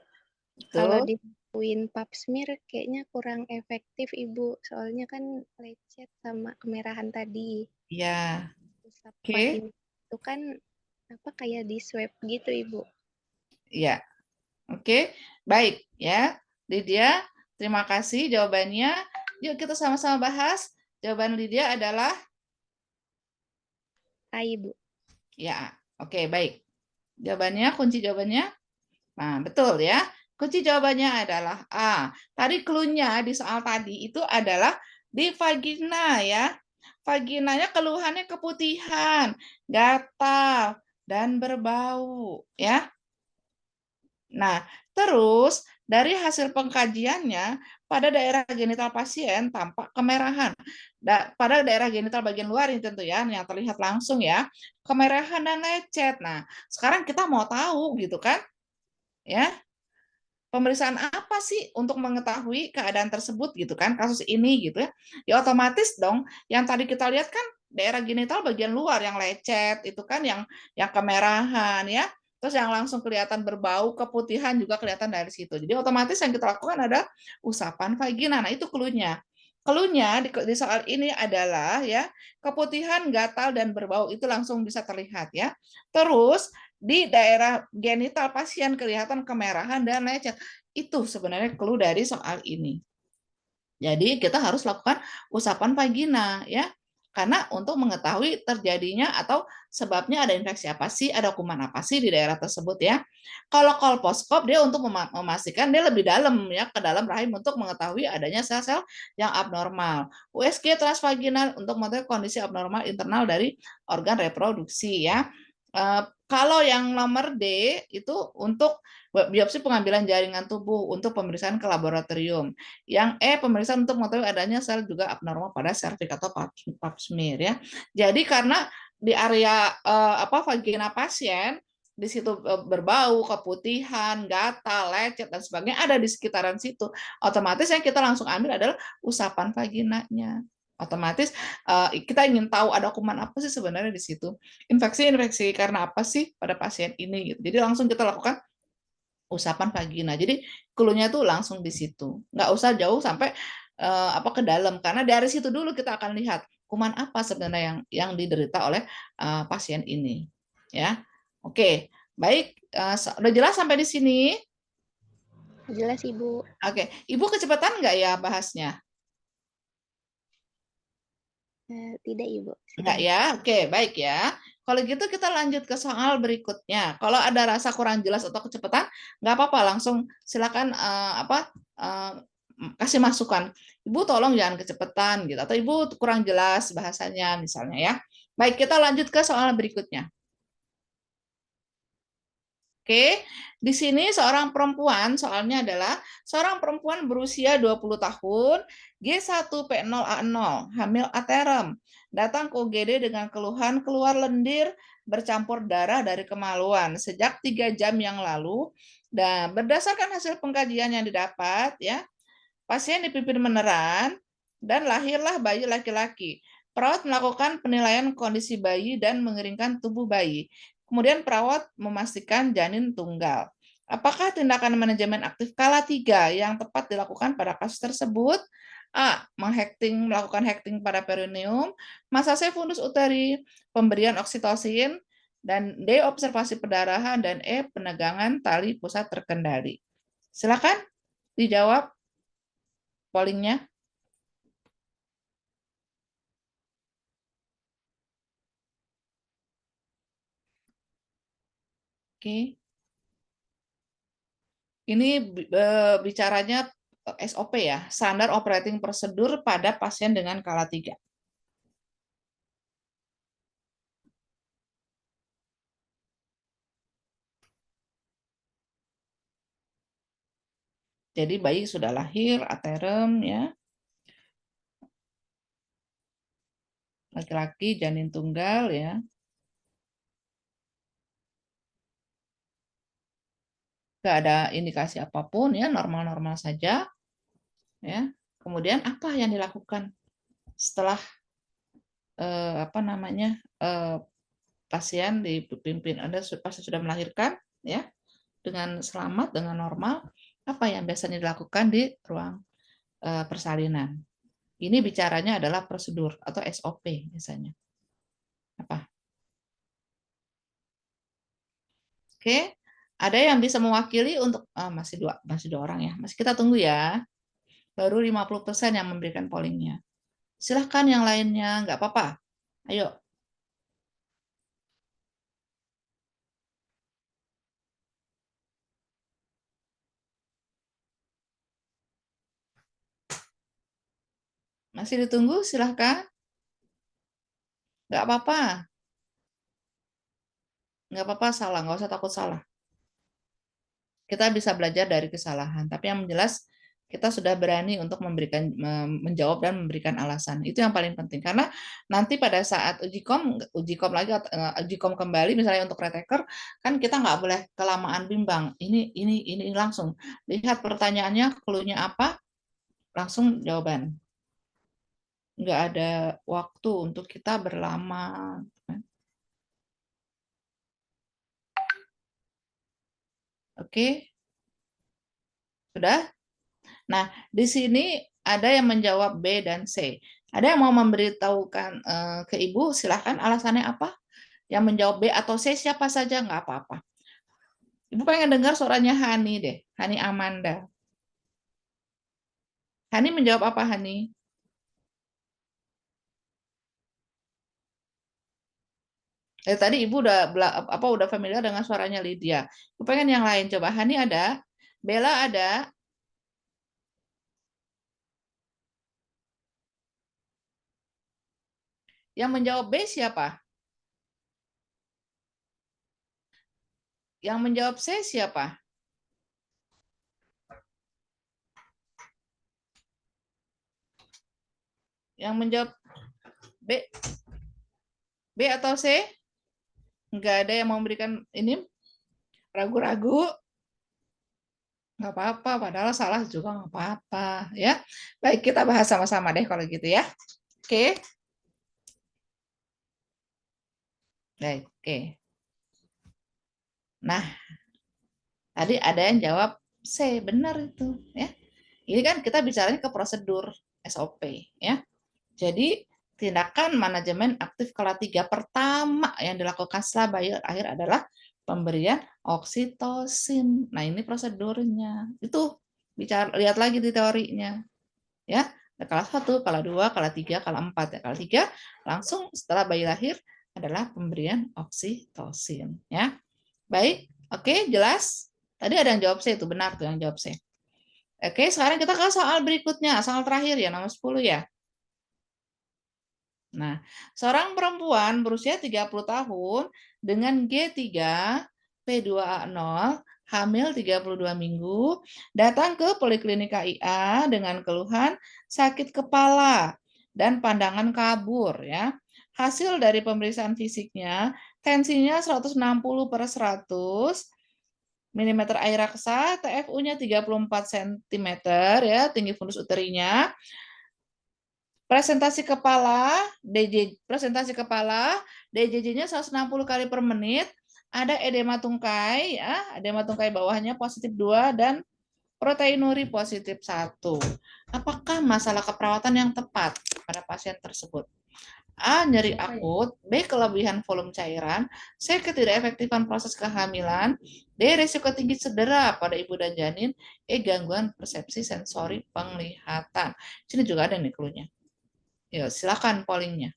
Kalau Betul? dilakuin pap smear kayaknya kurang efektif Ibu, soalnya kan lecet sama kemerahan tadi. Ya, Usap oke. vagina itu kan apa kayak di swab gitu Ibu. Ya, oke. Baik ya. Lydia, terima kasih jawabannya. Yuk kita sama-sama bahas. Jawaban Lydia adalah A Ibu. ya. Oke, baik. Jawabannya, kunci jawabannya. Nah, betul ya. Kunci jawabannya adalah A. Tadi clue-nya di soal tadi itu adalah di vagina ya. Vaginanya keluhannya keputihan, gatal, dan berbau ya. Nah, terus dari hasil pengkajiannya pada daerah genital pasien tampak kemerahan. Pada daerah genital bagian luar ini tentu ya, yang terlihat langsung ya, kemerahan dan lecet. Nah, sekarang kita mau tahu gitu kan, ya, pemeriksaan apa sih untuk mengetahui keadaan tersebut gitu kan, kasus ini gitu ya. Ya otomatis dong, yang tadi kita lihat kan daerah genital bagian luar yang lecet itu kan yang kemerahan ya. Terus yang langsung kelihatan berbau, keputihan juga kelihatan dari situ. Jadi otomatis yang kita lakukan ada usapan vagina. Nah, itu clue-nya. Clue-nya di soal ini adalah ya, keputihan, gatal dan berbau itu langsung bisa terlihat ya. Terus di daerah genital pasien kelihatan kemerahan dan lecet. Itu sebenarnya clue dari soal ini. Jadi kita harus lakukan usapan vagina ya. Karena untuk mengetahui terjadinya atau sebabnya ada infeksi apa sih, ada kuman apa sih di daerah tersebut ya. Kalau kolposkop dia untuk memastikan dia lebih dalam ya ke dalam rahim untuk mengetahui adanya sel-sel yang abnormal. USG transvaginal untuk mengetahui kondisi abnormal internal dari organ reproduksi ya. Kalau yang nomor D itu untuk biopsi pengambilan jaringan tubuh untuk pemeriksaan ke laboratorium. Yang E pemeriksaan untuk mengetahui adanya sel juga abnormal pada serviks atau pap smear ya. Jadi karena di area vagina pasien di situ berbau, keputihan, gatal, lecet dan sebagainya ada di sekitaran situ. Otomatis yang kita langsung ambil adalah usapan vaginanya. Otomatis kita ingin tahu ada kuman apa sih sebenarnya di situ. Infeksi karena apa sih pada pasien ini gitu. Jadi langsung kita lakukan usapan vagina. Jadi clue-nya tuh langsung di situ. Nggak usah jauh sampai ke dalam karena dari situ dulu kita akan lihat kuman apa sebenarnya yang diderita oleh pasien ini. Ya. Oke, baik. Udah jelas sampai di sini? Jelas Ibu. Oke, Ibu kecepatan nggak ya bahasnya? Tidak Ibu. Enggak Sedang. ya? Oke, baik ya. Kalau gitu kita lanjut ke soal berikutnya. Kalau ada rasa kurang jelas atau kecepatan, nggak apa-apa, langsung silakan kasih masukan. Ibu tolong jangan kecepatan gitu, atau Ibu kurang jelas bahasanya misalnya ya. Baik, kita lanjut ke soal berikutnya. Oke, di sini seorang perempuan, soalnya adalah seorang perempuan berusia 20 tahun, G1P0A0, hamil aterem, datang ke UGD dengan keluhan keluar lendir bercampur darah dari kemaluan sejak 3 jam yang lalu. Dan berdasarkan hasil pengkajian yang didapat, ya, pasien dipimpin meneran dan lahirlah bayi laki-laki. Perawat melakukan penilaian kondisi bayi dan mengeringkan tubuh bayi. Kemudian perawat memastikan janin tunggal. Apakah tindakan manajemen aktif skala 3 yang tepat dilakukan pada kasus tersebut? A. Melakukan hekting pada perineum, masase fundus uteri, pemberian oksitosin, dan D. Observasi perdarahan, dan E. Penegangan tali pusat terkendali. Silakan dijawab pollingnya. Oke. Ini bicaranya SOP ya, standar operating procedure pada pasien dengan skala 3. Jadi bayi sudah lahir, aterem ya, laki-laki janin tunggal ya. nggak ada indikasi apapun ya, normal-normal saja ya. Kemudian apa yang dilakukan setelah apa namanya pasien dipimpin pasien sudah melahirkan ya dengan selamat, dengan normal, apa yang biasanya dilakukan di ruang persalinan? Ini bicaranya adalah prosedur atau SOP biasanya. Apa? Oke, ada yang bisa mewakili untuk masih dua orang ya. Masih kita tunggu ya. Baru 50% yang memberikan pollingnya. Silahkan yang lainnya, nggak apa-apa. Ayo. Masih ditunggu, silahkan. Nggak apa-apa. Nggak apa-apa salah, nggak usah takut salah. Kita bisa belajar dari kesalahan. Tapi yang jelas kita sudah berani untuk menjawab dan memberikan alasan. Itu yang paling penting. Karena nanti pada saat uji kom kembali, misalnya untuk retake, kan kita nggak boleh kelamaan bimbang. Ini langsung lihat pertanyaannya, clue-nya apa, langsung jawaban. Nggak ada waktu untuk kita berlama. Oke, sudah? Nah, di sini ada yang menjawab B dan C. Ada yang mau memberitahukan ke Ibu, silahkan alasannya apa? Yang menjawab B atau C siapa saja, nggak apa-apa. Ibu pengen dengar suaranya Hani deh, Hani Amanda. Hani menjawab apa, Hani? Tadi Ibu udah familiar dengan suaranya Lydia. Ibu pengen yang lain, coba. Hani ada? Bella ada? Yang menjawab B siapa? Yang menjawab C siapa? Yang menjawab B, B atau C? Nggak ada yang memberikan ini ragu-ragu. Nggak apa-apa, padahal salah juga nggak apa-apa ya. Baik, kita bahas sama-sama deh kalau gitu ya. Oke. Baik, oke. Nah, tadi ada yang jawab C, benar itu ya. Ini kan kita bicaranya ke prosedur SOP ya. Jadi tindakan manajemen aktif kelas 3 pertama yang dilakukan setelah bayi lahir adalah pemberian oksitosin. Nah, ini prosedurnya. Itu bicara lihat lagi di teorinya. Ya, kelas 1, kelas 2, kelas 3, kelas 4. Ya, kelas 3 langsung setelah bayi lahir adalah pemberian oksitosin. Ya, baik, oke, jelas. Tadi ada yang jawab C, itu benar tuh yang jawab C. Oke, sekarang kita ke soal berikutnya, soal terakhir ya, nomor 10 ya. Nah, seorang perempuan berusia 30 tahun dengan G3, P2A0, hamil 32 minggu, datang ke Poliklinik KIA dengan keluhan sakit kepala dan pandangan kabur ya. Hasil dari pemeriksaan fisiknya, tensinya 160/100 mm air raksa, TFU-nya 34 cm ya, tinggi fundus uterinya. Presentasi kepala, DJJ-nya 160 kali per menit, ada edema tungkai, ya, edema tungkai bawahnya positif 2 dan proteinuri positif 1. Apakah masalah keperawatan yang tepat pada pasien tersebut? A. Nyeri akut, B. Kelebihan volume cairan, C. Ketidakefektifan proses kehamilan, D. Risiko tinggi cedera pada ibu dan janin, E. Gangguan persepsi sensori penglihatan. Sini juga ada nih clue-nya. Ya, silakan pollingnya.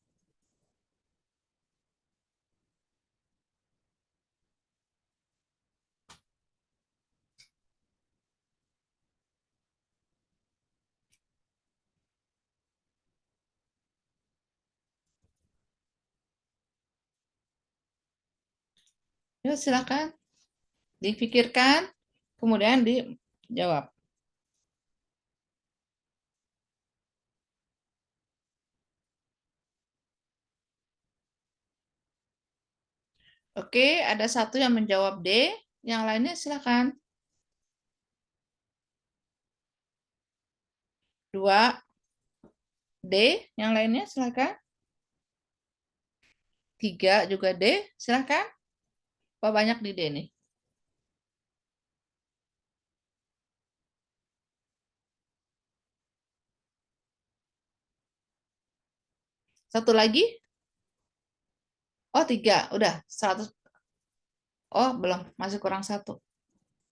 Ya, silakan dipikirkan, kemudian dijawab. Oke, ada satu yang menjawab D, yang lainnya silakan. 2, D, yang lainnya silakan. 3 juga D, silakan. Apa banyak di D nih? Satu lagi? Oh, 3, udah 100. Oh, belum, masih kurang 1.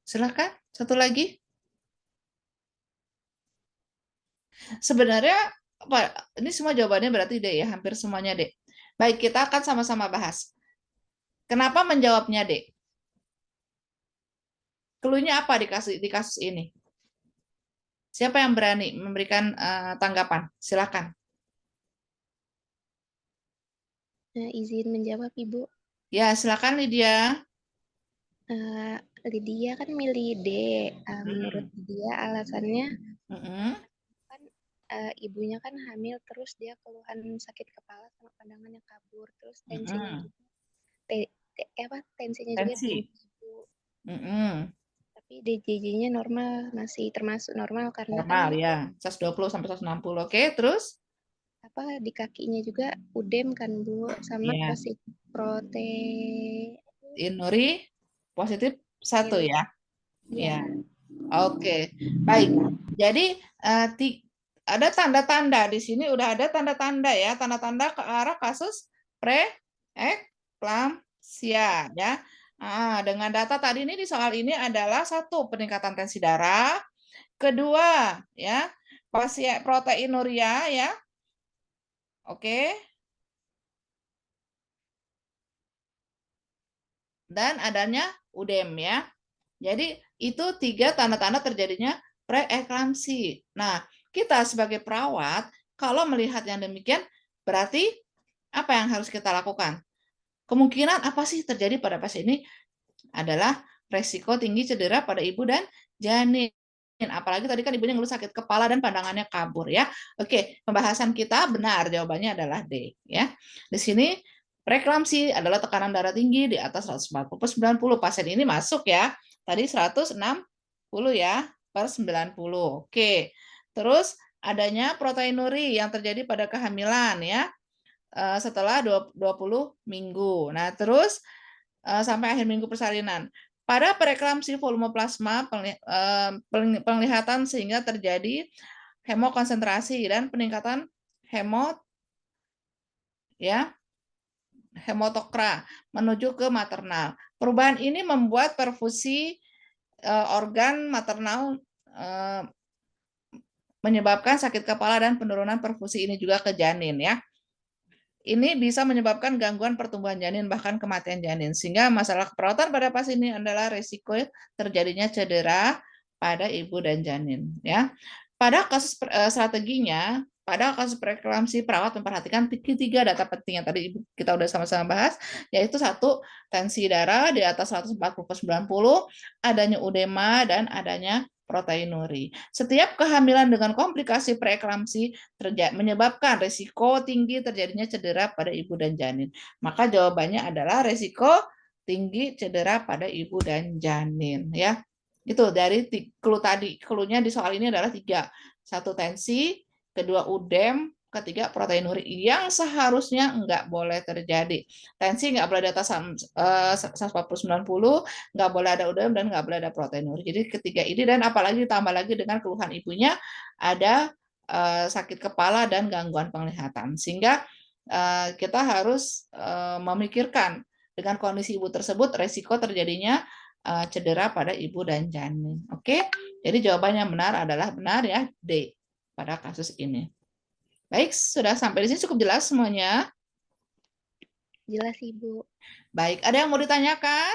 Silakan, satu lagi. Sebenarnya ini semua jawabannya berarti D ya, hampir semuanya D. Baik, kita akan sama-sama bahas. Kenapa menjawabnya D? Clue-nya apa di kasus ini? Siapa yang berani memberikan tanggapan? Silakan. Izin menjawab, Ibu. Ya, silakan Lydia. Lydia kan milih D. Menurut Lydia alasannya kan ibunya kan hamil, terus dia keluhan sakit kepala sama pandangan yang kabur, terus tensinya juga tensinya juga tinggi, Bu. Tapi DJJ-nya normal, masih termasuk normal karena normal kan ya, 120 sampai 160. Oke, terus? Di kakinya juga udem kan, Bu, sama positif proteinuri positif 1 ya. Ya. Oke, baik. Jadi ada tanda-tanda di sini, udah ada tanda-tanda ya, tanda-tanda ke arah kasus preeklamsia ya. Dengan data tadi ini di soal ini adalah 1, peningkatan tensi darah, kedua ya, pasien proteinuria ya. Oke. Dan adanya udem ya. Jadi itu 3 tanda-tanda terjadinya preeklamsi. Nah, kita sebagai perawat kalau melihat yang demikian berarti apa yang harus kita lakukan? Kemungkinan apa sih terjadi pada pasien ini adalah resiko tinggi cedera pada ibu dan janin. Apalagi tadi kan ibunya ngeluh sakit kepala dan pandangannya kabur ya. Oke, pembahasan kita benar, jawabannya adalah D ya. Di sini preeklamsi adalah tekanan darah tinggi di atas 140/90. Pasien ini masuk ya. Tadi 160 ya per 90. Oke. Terus adanya proteinuri yang terjadi pada kehamilan ya. Setelah 20 minggu. Nah, terus sampai akhir minggu persalinan. Pada preeklamsi volume plasma penglihatan sehingga terjadi hemokonsentrasi dan peningkatan hemotokra menuju ke maternal. Perubahan ini membuat perfusi organ maternal menyebabkan sakit kepala dan penurunan perfusi ini juga ke janin ya. Ini bisa menyebabkan gangguan pertumbuhan janin bahkan kematian janin. Sehingga masalah keperawatan pada pasien ini adalah risiko terjadinya cedera pada ibu dan janin ya. Pada kasus strateginya, pada kasus preeklamsi perawat memperhatikan 3 data penting yang tadi kita udah sama-sama bahas, yaitu 1, tensi darah di atas 140/90, adanya udema dan adanya proteinuri. Setiap kehamilan dengan komplikasi preeklamsi menyebabkan risiko tinggi terjadinya cedera pada ibu dan janin. Maka jawabannya adalah risiko tinggi cedera pada ibu dan janin ya. Itu dari clue tadi. Clue-nya di soal ini adalah 3. 1 tensi, kedua udem, ketiga proteinuri yang seharusnya nggak boleh terjadi. Tensi nggak boleh di atas 140/90, nggak boleh ada udem dan nggak boleh ada proteinuri. Jadi ketiga ini dan apalagi ditambah lagi dengan keluhan ibunya ada sakit kepala dan gangguan penglihatan. Sehingga kita harus memikirkan dengan kondisi ibu tersebut resiko terjadinya cedera pada ibu dan janin. Oke, jadi jawaban yang benar adalah benar ya, D pada kasus ini. Baik, sudah sampai di sini cukup jelas semuanya? Jelas, Ibu. Baik, ada yang mau ditanyakan?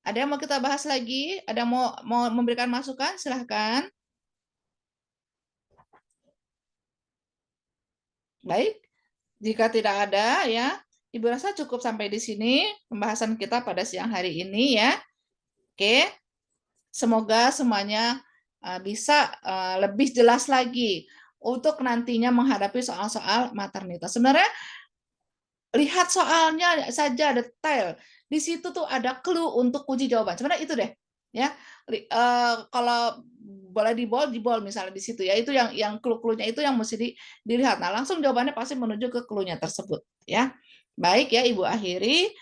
Ada yang mau kita bahas lagi? Ada yang mau memberikan masukan? Silahkan. Baik, jika tidak ada ya, Ibu rasa cukup sampai di sini pembahasan kita pada siang hari ini ya. Oke, semoga semuanya bisa lebih jelas lagi untuk nantinya menghadapi soal-soal maternitas. Sebenarnya lihat soalnya saja detail. Di situ tuh ada clue untuk uji jawaban. Sebenarnya itu deh. Ya, kalau boleh dibol misalnya di situ ya, itu yang clue-cluenya itu yang mesti dilihat. Nah, langsung jawabannya pasti menuju ke clue-nya tersebut ya. Baik ya, Ibu akhiri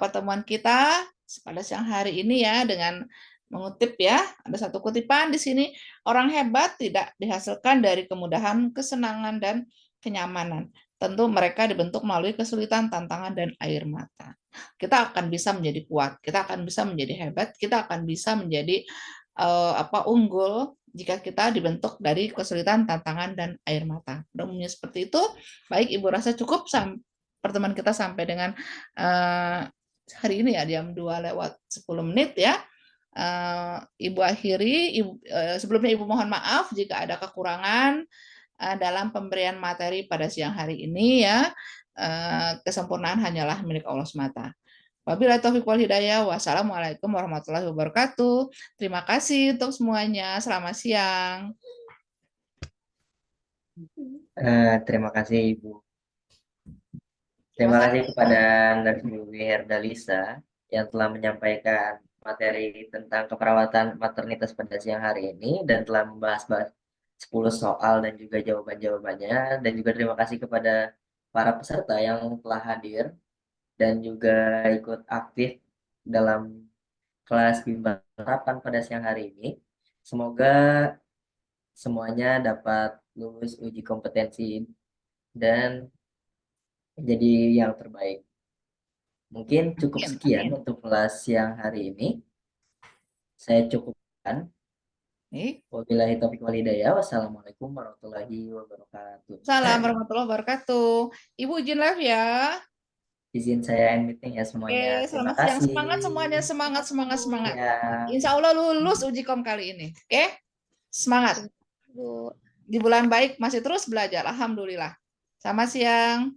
pertemuan kita pada siang hari ini ya dengan mengutip ya, ada satu kutipan di sini, orang hebat tidak dihasilkan dari kemudahan, kesenangan dan kenyamanan. Tentu mereka dibentuk melalui kesulitan, tantangan dan air mata. Kita akan bisa menjadi kuat, kita akan bisa menjadi hebat, kita akan bisa menjadi unggul jika kita dibentuk dari kesulitan, tantangan, dan air mata. Umumnya seperti itu. Baik, Ibu rasa cukup pertemuan kita sampai dengan hari ini ya, jam 2:10 ya. Ibu akhiri, sebelumnya Ibu mohon maaf jika ada kekurangan dalam pemberian materi pada siang hari ini ya. Kesempurnaan hanyalah milik Allah semata. Wabillahi taufiq wal hidayah. Wassalamualaikum warahmatullahi wabarakatuh. Terima kasih untuk semuanya. Selamat siang. Terima kasih Ibu. Terima kasih kepada Narasumber Herdalisa yang telah menyampaikan materi tentang keperawatan maternitas pada siang hari ini dan telah membahas 10 soal dan juga jawaban-jawabannya, dan juga terima kasih kepada para peserta yang telah hadir dan juga ikut aktif dalam kelas bimbang harapan pada siang hari ini. Semoga semuanya dapat lulus uji kompetensi dan menjadi yang terbaik. Mungkin cukup sekian untuk kelas siang hari ini. Saya cukupkan. Wabillahi taufiq wal hidayah. Wassalamualaikum warahmatullahi wabarakatuh. Salam warahmatullahi wabarakatuh. Ibu izin live ya. Izin saya end meeting ya semuanya. Terima Selamat siang. kasih. Semangat semuanya. Semangat. Ya. Insya Allah lulus uji kom kali ini. Oke? Semangat. Bu. Di bulan baik masih terus belajar. Alhamdulillah. Selamat siang.